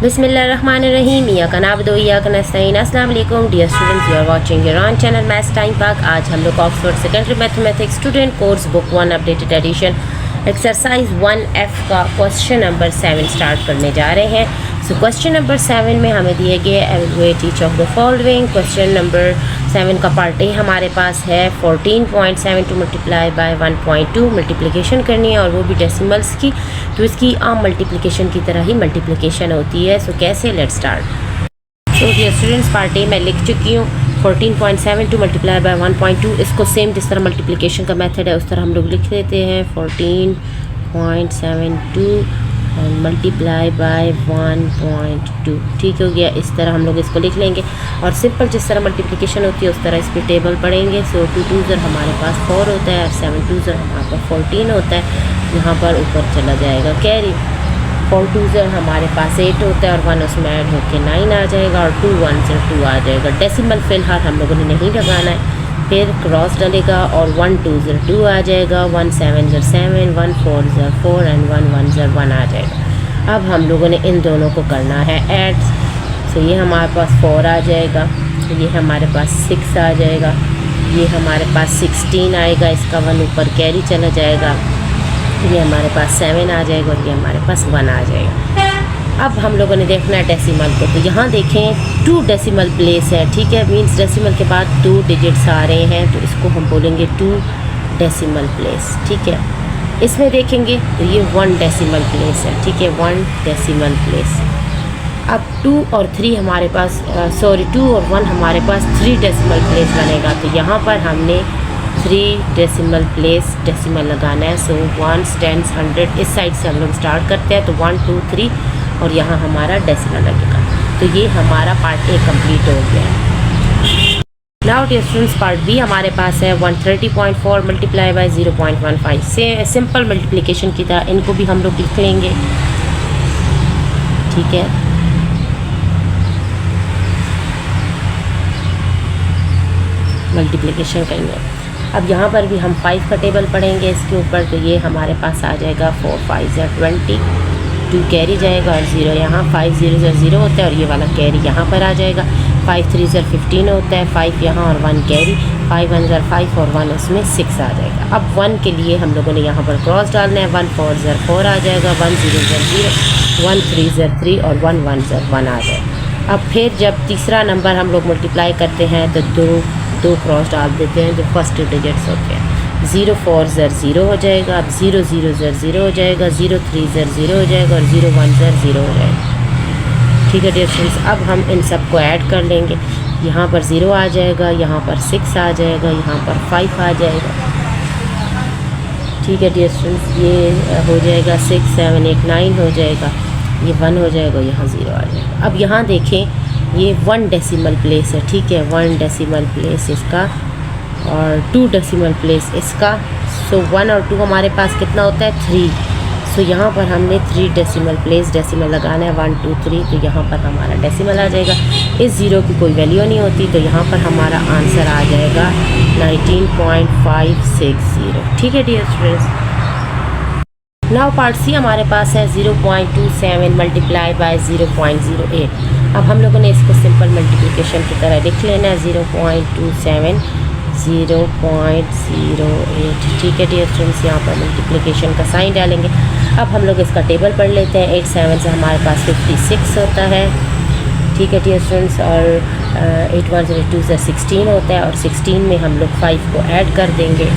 बिस्मिल्लाहिर्रहमानिर्रहीम। इय्याका नअबुदु व इय्याका नस्तईन। अस्सलाम वालेकुम dear students, you are watching your own channel maths time Pak. आज हम लोग Oxford secondary mathematics student course book 1 updated edition exercise 1F का क्वेश्चन नंबर 7 स्टार्ट करने जा रहे हैं। सो क्वेश्चन नंबर 7 में हमें दिए गए evaluate each of the following. Question number 7 का पार्ट ए हमारे पास है 14.72 मल्टीप्लाई बाय 1.2 मल्टीप्लिकेशन करनी है और वो भी डेसिमल्स की। तो इसकी आम मल्टीप्लिकेशन की तरह ही मल्टीप्लिकेशन होती है। सो कैसे, let's start. So dear students, part A मैं लिख चुकी हूँ 14.72 मल्टीप्लाई बाय 1.2। इसको सेम जिस तरह मल्टीप्लिकेशन का मेथड है उस तरह हम लोग लिख देते हैं 14.72 और मल्टीप्लाई बाय 1.2। ठीक हो गया, इस तरह हम लोग इसको लिख लेंगे और सिंपल जिस तरह मल्टीप्लिकेशन होती है उस तरह इस पर टेबल पढ़ेंगे। सो 2 2 ज़र हमारे पास 4 होता है और 7 2 ज़र हमारे पास 14 होता है। यहाँ पर ऊपर चला जाएगा कैरी। 4 2 ज़र हमारे पास 8 होता है और 1 उसमें ऐड होकर 9 आ जाएगा और 2 1 ज़र 2 आ जाएगा। डेसिमल फ़िलहाल हम लोगों ने नहीं लगाना है। फिर क्रॉस डलेगा और 1 2 ज़र 2 आ जाएगा, 1 7 ज़र 7, 1 4 ज़र 4 एंड 1 1 ज़र 1 आ जाएगा। अब हम लोगों ने इन दोनों को करना है ऐड। सो ये हमारे पास 4 आ जाएगा, ये हमारे पास 6 आ जाएगा, ये हमारे पास 16 आएगा, इसका 1 ऊपर कैरी चला जाएगा, ये हमारे पास 7 आ जाएगा और ये हमारे पास 1 आ जाएगा। अब हम लोगों ने देखना है डेसिमल को। तो यहाँ देखें 2 डेसिमल प्लेस है, ठीक है, मींस डेसिमल के बाद 2 डिजिट्स आ रहे हैं तो इसको हम बोलेंगे 2 डेसिमल प्लेस। ठीक है, इसमें देखेंगे तो ये 1 डेसिमल प्लेस है, ठीक है, 1 डेसिमल प्लेस। अब 2 और 3 हमारे पास 2 और 1 हमारे पास 3 डेसिमल प्लेस बनेगा। तो यहाँ पर हमने 3 डेसिमल प्लेस डेसिमल लगाना है। सो 1 10 100 इस साइड से हम लोग स्टार्ट करते हैं। तो 1 2 3 और यहाँ हमारा डेसिमल लगेगा। तो ये हमारा पार्ट ए कंप्लीट हो गया है। Now dear students, part B हमारे पास है 130.4 मल्टीप्लाई बाय 0.15 से सिंपल मल्टीप्लिकेशन की तरह इनको भी हम लोग लिख लेंगे। ठीक है, मल्टीप्लिकेशन करेंगे। अब यहाँ पर भी हम 5 का टेबल पढ़ेंगे इसके ऊपर। तो ये हमारे पास आ जाएगा 4 5 ज़र 20, 2 कैरी जाएगा और 0 यहाँ, 5 0 ज़र 0 होता है और ये वाला कैरी यहाँ पर आ जाएगा। 5 3 ज़र 15 होता है, 5 यहाँ और 1 कैरी, 5 1 ज़र 5 और 1 उसमें 6 आ जाएगा। अब 1 के लिए हम लोगों ने यहाँ पर क्रॉस डालना है। 1 4 ज़र 4 आ जाएगा, 1 0 ज़र 0, 1 3 ज़र 3 और 1 1 ज़र 1 आ जाएगा। अब फिर जब तीसरा नंबर हम लोग मल्टीप्लाई करते हैं तो दो क्रॉस डाल देते हैं जो फर्स्ट डिजिट्स होते हैं। 0 4 ज़र 0 हो जाएगा, अब 0 0 ज़र 0 हो जाएगा, 0 3 ज़र 0 हो जाएगा और 0 1 ज़र 0 हो जाएगा। ठीक है डियर स्टूडेंट्स, अब हम इन सब को ऐड कर लेंगे। यहाँ पर 0 आ जाएगा, यहाँ पर 6 आ जाएगा, यहाँ पर 5 आ जाएगा। ठीक है डियर स्टूडेंट्स, ये हो जाएगा 6 7 8 9 हो जाएगा, ये 1 हो जाएगा, यहाँ 0 आ जाएगा। अब यहाँ देखें ये 1 डेसिमल प्लेस है, ठीक है, 1 डेसिमल प्लेस इसका और 2 डेसिमल प्लेस इसका। सो 1 और 2 हमारे पास कितना होता है 3। सो यहाँ पर हमने 3 डेसिमल प्लेस डेसिमल लगाना है 1 2 3। तो यहाँ पर हमारा डेसिमल आ जाएगा। इस 0 की कोई वैल्यू नहीं होती तो यहाँ पर हमारा आंसर आ जाएगा 19.560। ठीक है dear students, now part C हमारे पास है 0.27 मल्टीप्लाई बाय 0.08। अब हम लोगों ने इसको सिंपल मल्टीप्लिकेशन की तरह लिख लेना है 0.27 0.08। ठीक है डियर स्टूडेंट्स, यहाँ पर मल्टीप्लिकेशन का साइन डालेंगे। अब हम लोग इसका टेबल पढ़ लेते हैं। 8 7 से हमारे पास 56 होता है। ठीक है डियर स्टूडेंट्स, और 8 1 0 2 ज़र 16 होता है और 16 में हम लोग 5 को ऐड कर देंगे,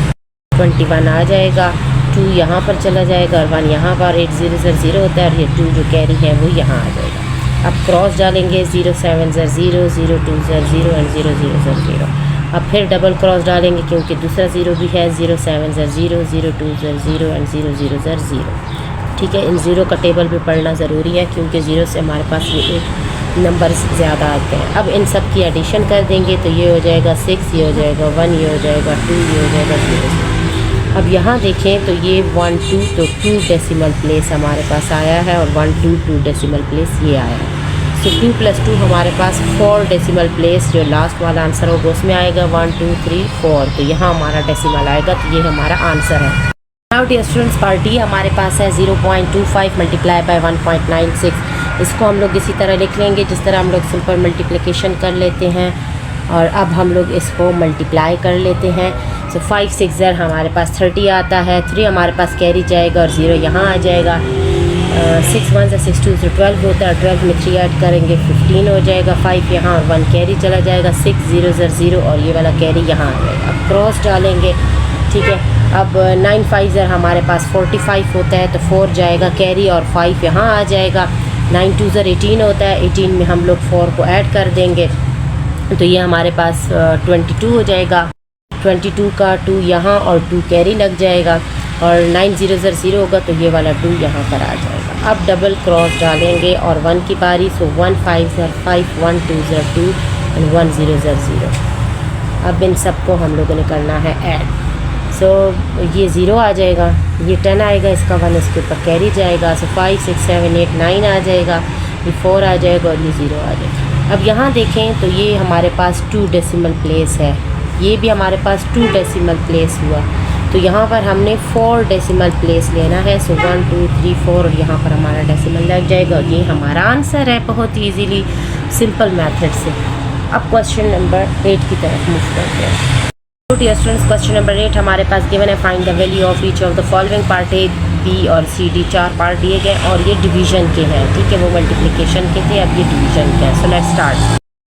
21 आ जाएगा, 2 यहाँ पर चला जाएगा और 1 यहाँ पर। 8 0 ज़र 0 होता है और ये 2 जो कैरी है वो यहाँ आ जाएगा। अब क्रॉस डालेंगे 0 7 ज़र 0, 0 2 ज़र 0 एंड 0 0 ज़र 0। अब फिर डबल क्रॉस डालेंगे क्योंकि दूसरा 0 भी है, 0 7 ज़र 0, 0 2 ज़र 0 एंड 0 0 ज़र 0। ठीक है, इन 0 का टेबल भी पढ़ना ज़रूरी है क्योंकि 0 से हमारे पास ये एक नंबर ज़्यादा आते हैं। अब इन सब की एडिशन कर देंगे तो ये हो जाएगा 6, ये हो जाएगा 1, ये हो जाएगा 2, ये हो जाएगा 0। अब यहाँ देखें तो ये 1 2 तो 2 डेसिमल प्लेस हमारे पास आया है और 1 2 2 डेसिमल प्लेस ये आया है। सो 2 + 2 हमारे पास 4 डेसिमल प्लेस जो लास्ट वाला आंसर होगा उसमें आएगा 1 2 3 4। तो यहाँ हमारा डेसिमल आएगा, तो ये हमारा आंसर है। Now dear students, part D हमारे पास है 0.25 मल्टीप्लाई बाय 1.96। इसको हम लोग इसी तरह लिख लेंगे जिस तरह हम लोग सिंपल मल्टीप्लिकेशन कर लेते हैं। और अब हम लोग इसको मल्टीप्लाई कर लेते हैं। सो 5 6 ज़र हमारे पास 30 आता है, 3 हमारे पास कैरी जाएगा और 0 यहाँ आ जाएगा। 6 1 6 2 12 होता है, 12 में 3 ऐड करेंगे 15 हो जाएगा। 5 यहाँ और 1 कैरी चला जाएगा, 6 0 ज़र 0 और ये वाला कैरी यहाँ आ जाएगा। अब क्रॉस डालेंगे, ठीक है। अब 9 5 ज़र हमारे पास 45 होता है, तो 4 जाएगा कैरी और 5 यहाँ आ जाएगा। 9 2 ज़र 18 होता है, 18 में हम लोग 4 को ऐड कर देंगे, तो ये हमारे पास 22 हो जाएगा। 22 का 2 यहाँ और 2 कैरी लग जाएगा और 9 0 ज़र 0 होगा, तो ये वाला 2 यहाँ पर आ जाएगा। अब डबल क्रॉस डालेंगे और 1 की बारी, सो 1 5 ज़र 5 1 2 ज़र 2 एंड 1 0 ज़र 0। अब इन सबको हम लोगों ने करना है ऐड। सो ये 0 आ जाएगा, ये 10 आएगा, इसका 1 इसके ऊपर कैरी जाएगा। सो 5 6 7 8 9 आ जाएगा, ये 4 आ जाएगा और ये 0 आ जाएगा। अब यहाँ देखें तो ये हमारे पास 2 डेसिमल प्लेस है, ये भी हमारे पास 2 डेसिमल प्लेस हुआ, तो यहाँ पर हमने 4 डेसिमल प्लेस लेना है। सो 1 2 3 4 और यहाँ पर हमारा डेसिमल लग जाएगा और ये हमारा आंसर है, बहुत ईजीली सिंपल मेथड से। अब क्वेश्चन नंबर 8 की तरफ मूव करते हैं। डियर स्टूडेंट्स, क्वेश्चन नंबर 8 हमारे पास गिवन है, find the value of each of the following part A B और सी डी, 4 पार्ट दिए गए और ये डिवीजन के हैं, ठीक है। वो मल्टीप्लिकेशन के थे, अब ये डिवीजन के हैं। So let's start.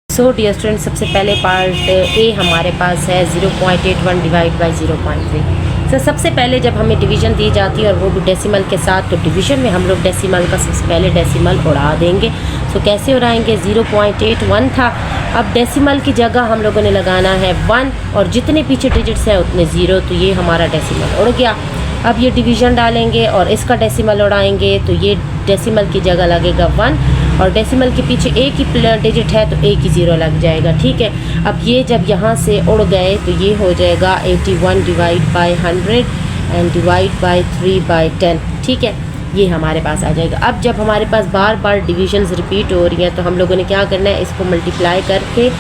So dear students, सबसे पहले पार्ट ए हमारे पास है 0.81 डिवाइड बाई 0.3। सो सबसे पहले जब हमें डिवीजन दी जाती है और वो भी डेसिमल के साथ, तो डिवीजन में हम लोग डेसिमल का सबसे पहले डेसिमल उड़ा देंगे। सो कैसे उड़ाएंगे, 0.81 था, अब डेसिमल की जगह हम लोगों ने लगाना है 1 और जितने पीछे डिजिट्स हैं उतने 0, तो ये हमारा डेसिमल उड़ गया। अब ये डिवीजन डालेंगे और इसका डेसिमल उड़ाएंगे, तो ये डेसिमल की जगह लगेगा 1 और डेसिमल के पीछे एक ही डिजिट है तो एक ही 0 लग जाएगा, ठीक है। अब ये जब यहाँ से उड़ गए तो ये हो जाएगा 81 divide by 100 and divide by 3/10, ठीक है, ये हमारे पास आ जाएगा। अब जब हमारे पास बार बार डिविजन्स रिपीट हो रही हैं तो हम लोगों ने क्या करना है, इसको मल्टीप्लाई करके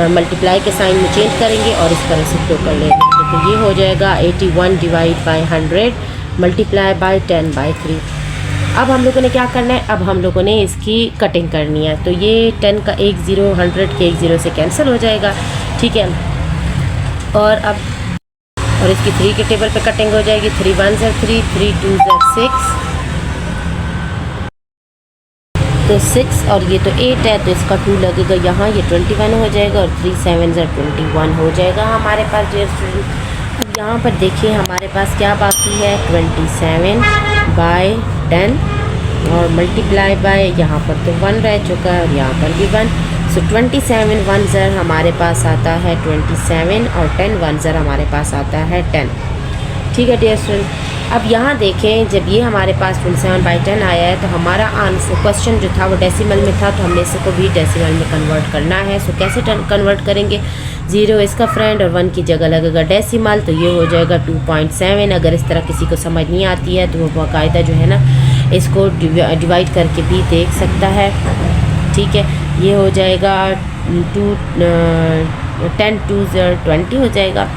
मल्टीप्लाई के साइन में चेंज करेंगे और इस तरह से कर लेंगे, तो ये हो जाएगा 81 डिवाइड बाई 100 मल्टीप्लाई बाई 10/3। अब हम लोगों ने क्या करना है, अब हम लोगों ने इसकी कटिंग करनी है, तो ये 10 का एक 0, 100 के एक 0 से कैंसिल हो जाएगा, ठीक है। और इसकी 3 के टेबल पे कटिंग हो जाएगी, 3 1 ज़र 3, 3 2 ज़र 6, तो 6 और ये तो 8 है, तो इसका 2 लगेगा यहाँ, ये 21 हो जाएगा और 3 7 ज़र 21 हो जाएगा हमारे पास। डियर स्टूडेंट, अब यहाँ पर देखिए हमारे पास क्या बाकी है, 27/10 और मल्टीप्लाई बाय, यहाँ पर तो 1 रह चुका है और यहाँ पर भी 1। सो 27 1 ज़र हमारे पास आता है 27 और 10 1 ज़र हमारे पास आता है 10, ठीक है डियर स्टूडेंट। अब यहाँ देखें, जब ये हमारे पास 27/10 आया है तो हमारा आंसर क्वेश्चन जो था वो डेसिमल में था, तो हमने इसको भी डेसिमल में कन्वर्ट करना है। सो कैसे कन्वर्ट करेंगे, 0 इसका फ्रेंड और 1 की जगह लगेगा डेसिमल, तो ये हो जाएगा 2.7। अगर इस तरह किसी को समझ नहीं आती है तो वो बाकायदा जो है ना इसको डिवाइड करके भी देख सकता है, ठीक है। ये हो जाएगा 10 2 ज़र 20 हो जाएगा,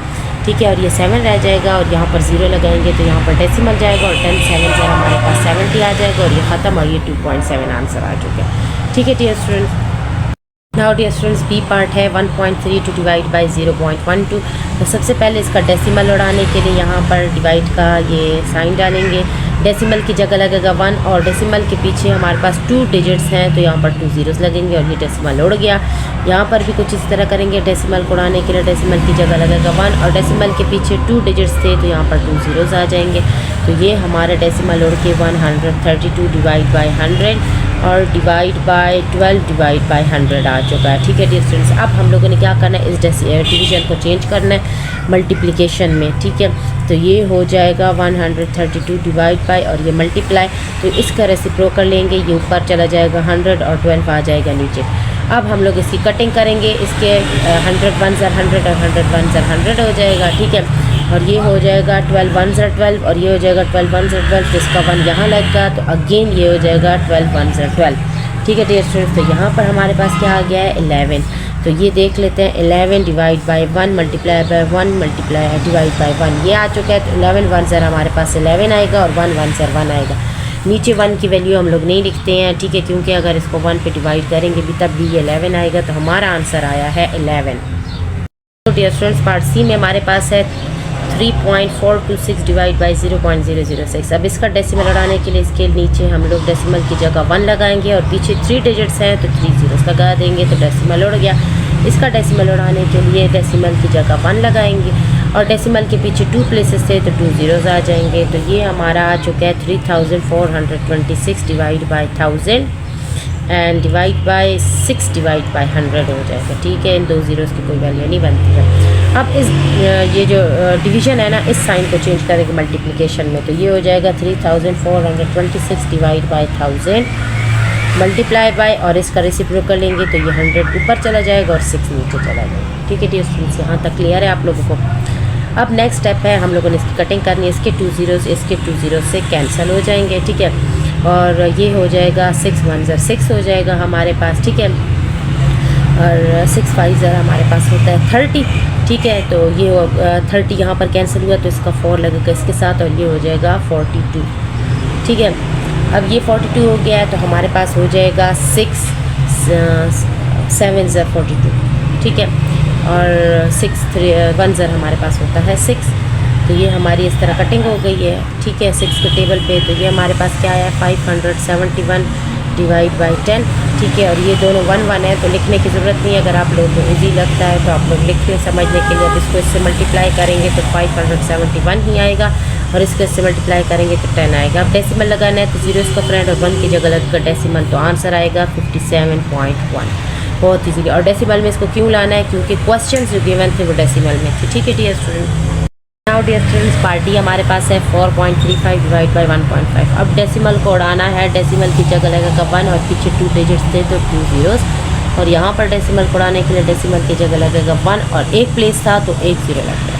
ठीक है, और ये 7 रह जाएगा और यहाँ पर 0 लगाएंगे तो यहाँ पर डेसिमल जाएगा और 10 7 ज़र हमारे पास 70 आ जाएगा और ये ख़त्म और ये 2.7 आंसर आ चुका है, ठीक है dear students. Now dear students, B part है 1.32 डिवाइड बाई 0.12। तो सबसे पहले इसका डेसिमल उड़ाने के लिए यहाँ पर डिवाइड का ये साइन डालेंगे, डेसिमल की जगह लगेगा 1 और डेसिमल के पीछे हमारे पास 2 डिजिट्स हैं तो यहाँ पर 2 ज़ीरोस लगेंगे और ये डेसिमल उड़ गया। यहाँ पर भी कुछ इस तरह करेंगे, डेसिमल को उड़ाने के लिए डेसिमल की जगह लगेगा 1 और डेसिमल के पीछे 2 डिजिट्स थे तो यहाँ पर 2 ज़ीरोस आ जाएंगे। तो ये हमारा डेसिमल उड़ के 132 डिवाइड बाई 100 और डिवाइड बाय 12 डिवाइड बाय 100 आ चुका है, ठीक है डियर स्टूडेंट्स। अब हम लोगों ने क्या करना है, इस डिवीजन को चेंज करना है मल्टीप्लिकेशन में, ठीक है। तो ये हो जाएगा 132 डिवाइड बाय और ये मल्टीप्लाई, तो इसका रेसिप्रोकल लेंगे, ये ऊपर चला जाएगा 100 और 12 आ जाएगा नीचे। अब हम लोग इसकी कटिंग करेंगे, इसके 100 1 ज़र 100 और 100 1 ज़र 100 हो जाएगा, ठीक है। और ये हो जाएगा 12 1 ज़र 12 और ये हो जाएगा 12 1 ज़र 12, तो इसका 1 यहाँ लगेगा तो अगेन ये हो जाएगा 12 1 ज़र 12, ठीक है डियर स्टूडेंट्स। तो यहाँ पर हमारे पास क्या आ गया है 11, तो ये देख लेते हैं 11 divide by 1 multiply by 1 multiply divide by 1 ये आ चुका है। तो 11 1 ज़र हमारे पास 11 आएगा और 1 1 ज़र 1 आएगा, नीचे 1 की वैल्यू हम लोग नहीं लिखते हैं, ठीक है, क्योंकि अगर इसको 1 पे डिवाइड करेंगे भी तब भी 11 आएगा। तो हमारा आंसर आया है 11। तो डियर स्टूडेंट्स, पार्ट सी में हमारे पास है 3.426 डिवाइड बाई 0.006। अब इसका डेसिमल उड़ाने के लिए इसके नीचे हम लोग डेसिमल की जगह 1 लगाएंगे और पीछे 3 डिजिट्स हैं तो 3 जीरोस लगा देंगे तो डेसिमल उड़ गया। इसका डेसिमल उड़ाने के लिए डेसिमल की जगह 1 लगाएंगे और डेसिमल के पीछे 2 प्लेसेस थे तो 2 जीरोस आ जाएंगे। तो ये हमारा आ चुका है 3426 divide by 1000 and divide by 6 divide by 100 हो जाएगा, ठीक है। इन 2 जीरोस की कोई वैल्यू नहीं बनती है। अब इस ये जो डिवीज़न है ना, इस साइन को चेंज करेंगे मल्टीप्लिकेशन में, तो ये हो जाएगा 3426 डिवाइड बाई 1000 मल्टीप्लाई बाय, और इसका रेसिप्रोकल लेंगे तो ये 100 ऊपर चला जाएगा और 6 नीचे चला जाएगा, ठीक है। डियर स्टूडेंट्स, यहाँ तक क्लियर है आप लोगों को। अब नेक्स्ट स्टेप है, हम लोगों ने इसकी कटिंग करनी है। इसके 2 जीरोस इसके 2 जीरोस से कैंसिल हो जाएंगे, ठीक है, और ये हो जाएगा 6 1 ज़र 6 हो जाएगा हमारे पास, ठीक है, और 6 5 ज़र हमारे पास होता है 30, ठीक है। तो ये 30 यहाँ पर कैंसिल हुआ तो इसका 4 लगेगा इसके साथ और ये हो जाएगा 42, ठीक है। अब ये 42 हो गया है तो हमारे पास हो जाएगा 6 7 ज़र 42, ठीक है, और 6 3 1 ज़र हमारे पास होता है 6। तो ये हमारी इस तरह कटिंग हो गई है, ठीक है, 6 के टेबल पे। तो ये हमारे पास क्या है 571 डिवाइड बाई 10, ठीक है, और ये दोनों 1 1 है तो लिखने की ज़रूरत नहीं है। अगर आप लोगों को ईजी लगता है तो आप लोग लिख लें समझने के लिए। अब इसको इससे मल्टीप्लाई करेंगे तो 571 ही आएगा और इसको इससे मल्टीप्लाई करेंगे तो 10 आएगा। अब डेसिमल लगाना है तो 0 इसका फ्रेंड और 1 की जगह लगेगा डेसिमल, तो आंसर आएगा 57.1। बहुत ईजी। और डेसिमल में इसको क्यों लाना है, क्योंकि क्वेश्चन जो गिवन थे वो डेसिमल में थे, ठीक है dear student. Now dear students, part D हमारे पास है 4.35 डिवाइड बाई 1.5। अब डेसिमल को उड़ाना है, डेसिमल की जगह लगेगा 1 और पीछे 2 डिजिट्स थे तो 2 जीरोस, और यहाँ पर डेसिमल को उड़ाने के लिए डेसिमल की जगह लगेगा 1 और 1 प्लेस था तो 1 जीरो लग गया।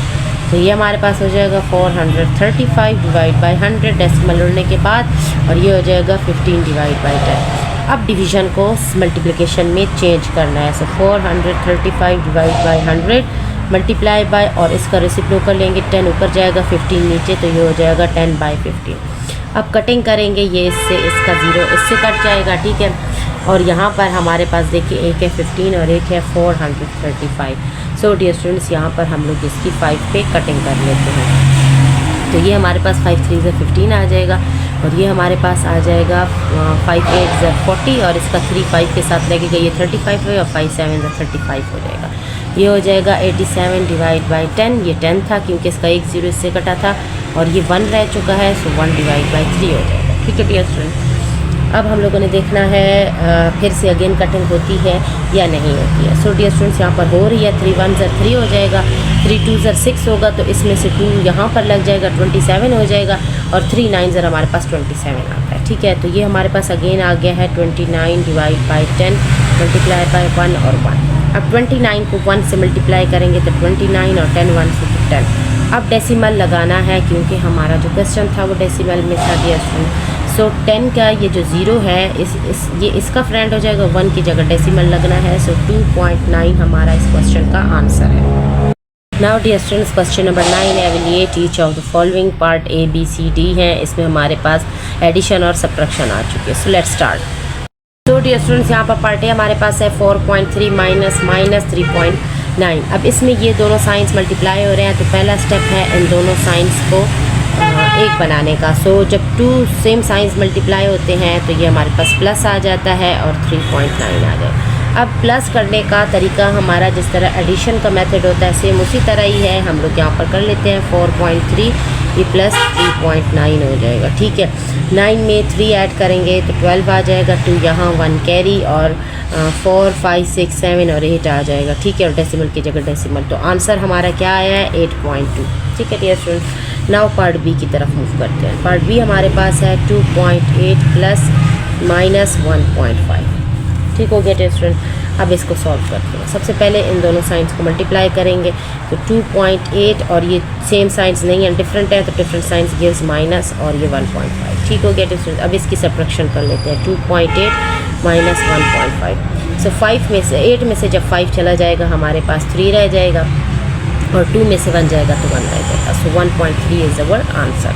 तो ये हमारे पास हो जाएगा 435 डिवाइड बाई 100 डेसिमल उड़ने के बाद, और ये हो जाएगा 15 डिवाइड बाई 10। अब डिवीज़न को मल्टीप्लिकेशन में चेंज करना है। सो 435 डिवाइड बाई 100 मल्टीप्लाई बाय, और इसका रेसिप्रोकल लेंगे 10 ऊपर जाएगा 15 नीचे, तो ये हो जाएगा 10 बाई 15। अब कटिंग करेंगे, ये इससे इसका 0 इससे कट जाएगा, ठीक है, और यहाँ पर हमारे पास देखिए एक है 15 और एक है 435। सो डियर स्टूडेंट्स, यहाँ पर हम लोग इसकी 5 पे कटिंग कर लेते हैं। तो ये हमारे पास 5 3 ज़र 15 आ जाएगा और ये हमारे पास आ जाएगा 5 8 ज़र 40, और इसका 3 5 के साथ लगेगा ये 35 है और 5 7 ज़र 35 हो जाएगा। ये हो जाएगा 87 डिवाइड बाई 10, ये 10 था क्योंकि इसका 1 जीरो इससे कटा था, और ये 1 रह चुका है, सो 1 डिवाइड बाई 3 हो जाएगा, ठीक है डियर स्टूडेंट। अब हम लोगों ने देखना है फिर से अगेन कटिंग होती है या नहीं होती है। सो डियर स्टूडेंट्स, यहाँ पर हो रही है 3 1 ज़र 3 हो जाएगा, 3 2 ज़र 6 होगा, तो इसमें से 2 यहाँ पर लग जाएगा 27 हो जाएगा, और 3 9 ज़र हमारे पास 27 आता है, ठीक है। तो ये हमारे पास अगेन आ गया है 29 डिवाइड बाई 10 मल्टीप्लाई बाई 1 और 1। अब 29 को 1 से मल्टीप्लाई करेंगे तो 29 और 10 1 से 10। अब डेसिमल लगाना है क्योंकि हमारा जो क्वेश्चन था वो डेसिमल में था डियर स्टूडेंट। सो 10 का ये जो 0 है ये इसका फ्रेंड हो जाएगा, 1 की जगह डेसिमल लगना है। सो 2.9 हमारा इस क्वेश्चन का आंसर है। Now dear students, question number 9 evaluate each of the following part A B C D है। इसमें हमारे पास एडिशन और सब्ट्रैक्शन आ चुकी है। सो लेट्स स्टार्ट। तो डियर स्टूडेंट्स, यहाँ पर पार्ट ए हमारे पास है 4.3 माइनस 3.9। अब इसमें ये दोनों साइंस मल्टीप्लाई हो रहे हैं, तो पहला स्टेप है इन दोनों साइंस को एक बनाने का। सो जब 2 सेम साइंस मल्टीप्लाई होते हैं तो ये हमारे पास प्लस आ जाता है और 3.9 आ जाए। अब प्लस करने का तरीका हमारा जिस तरह एडिशन का मेथड होता है सेम उसी तरह ही है। हम लोग यहाँ पर कर लेते हैं 4.3 ये प्लस 3.9 हो जाएगा, ठीक है। 9 में 3 ऐड करेंगे तो 12 आ जाएगा, 2 यहाँ 1 कैरी, और 4 5 6 7 और 8 आ जाएगा, ठीक है, और डेसिमल की जगह डेसिमल। तो आंसर हमारा क्या आया है 8.2, ठीक है dear student. Now part B की तरफ मूव करते हैं। पार्ट बी हमारे पास है 2.8 प्लस माइनस 1.5, ठीक हो गया डियर स्टूडेंट। अब इसको सॉल्व करते हैं। सबसे पहले इन दोनों साइंस को मल्टीप्लाई करेंगे तो 2.8 और ये सेम साइंस नहीं है, डिफरेंट है, तो डिफरेंट साइंस गिव्स माइनस और ये 1.5, ठीक हो गया डियर स्टूडेंट। अब इसकी सब्ट्रैक्शन कर लेते हैं 2.8 माइनस 1.5। सो 5 में से 8 में से जब 5 चला जाएगा हमारे पास 3 रह जाएगा, और 2 में से 1 जाएगा तो 1 रह जाएगा। सो 1.3 इज़ अवर आंसर,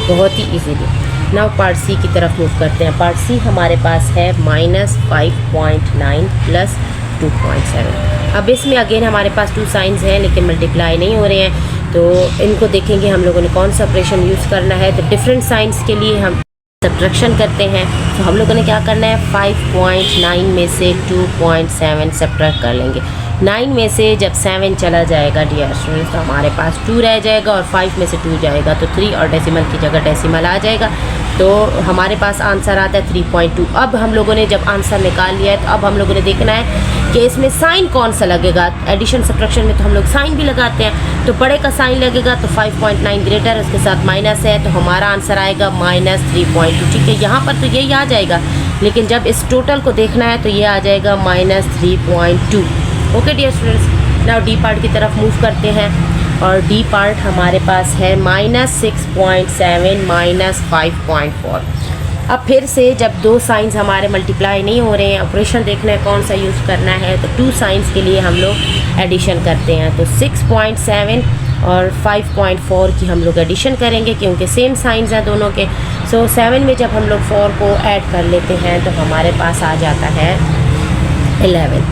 बहुत ही ईजीली। नाउ पार्ट सी की तरफ मूव करते हैं। पार्ट सी हमारे पास है -5.9 प्लस 2.7। अब इसमें अगेन हमारे पास 2 साइंस हैं लेकिन मल्टीप्लाई नहीं हो रहे हैं, तो इनको देखेंगे हम लोगों ने कौन सा ऑपरेशन यूज़ करना है। तो डिफरेंट साइंस के लिए हम सब्ट्रैक्शन करते हैं। तो हम लोगों ने क्या करना है, 5.9 में से 2.7 सब्ट्रैक्ट कर लेंगे। 9 में से जब 7 चला जाएगा डियर स्टूडेंट्स तो हमारे पास 2 रह जाएगा, और 5 में से 2 जाएगा तो 3, और डेसिमल की जगह डेसिमल आ जाएगा। तो हमारे पास आंसर आता है 3.2। अब हम लोगों ने जब आंसर निकाल लिया है तो अब हम लोगों ने देखना है कि इसमें साइन कौन सा लगेगा। एडिशन सब्ट्रैक्शन में तो हम लोग साइन भी लगाते हैं, तो बड़े का साइन लगेगा तो 5.9 ग्रेटर है, उसके साथ माइनस है, तो हमारा आंसर आएगा -3.2। ठीक है, यहाँ पर तो यही आ जाएगा, लेकिन जब इस टोटल को देखना है तो ये आ जाएगा -3.2। Okay dear students, now D part की तरफ मूव करते हैं, और डी पार्ट हमारे पास है -6.7 -5.4। अब फिर से जब 2 साइंस हमारे मल्टीप्लाई नहीं हो रहे हैं, ऑपरेशन देखना है कौन सा यूज़ करना है, तो 2 साइंस के लिए हम लोग एडिशन करते हैं। तो 6.7 और 5.4 की हम लोग एडिशन करेंगे क्योंकि सेम साइंस हैं दोनों के। सो 7 में जब हम लोग 4 को ऐड कर लेते हैं तो हमारे पास आ जाता है 11,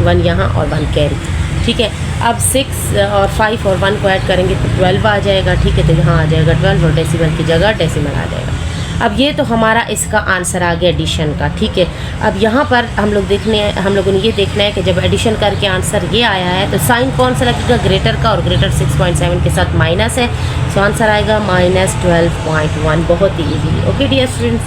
1 यहाँ और 1 कैरी। ठीक है, अब 6 और 5 और 1 को ऐड करेंगे तो 12 आ जाएगा। ठीक है, तो यहाँ आ जाएगा 12 और डेसिमल की जगह डेसिमल आ जाएगा। अब ये तो हमारा इसका आंसर आ गया एडिशन का। ठीक है, अब यहाँ पर हम लोगों ने ये देखना है कि जब एडिशन करके आंसर ये आया है तो साइन कौन सा लगेगा, ग्रेटर का, और ग्रेटर 6.7 के साथ माइनस है, सो आंसर आएगा -12.1। बहुत ही easy. Okay dear students,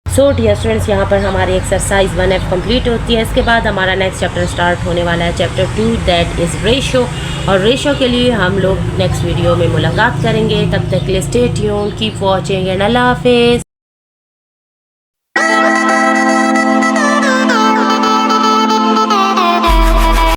so dear students यहाँ पर हमारी एक्सरसाइज 1F कंप्लीट होती है। इसके बाद हमारा नेक्स्ट चैप्टर स्टार्ट होने वाला है, चैप्टर 2, दैट इज़ रेशो। और रेशो के लिए हम लोग नेक्स्ट वीडियो में मुलाकात करेंगे। तब तक के लिए stay tuned, keep watching and अल्लाह हाफिज़।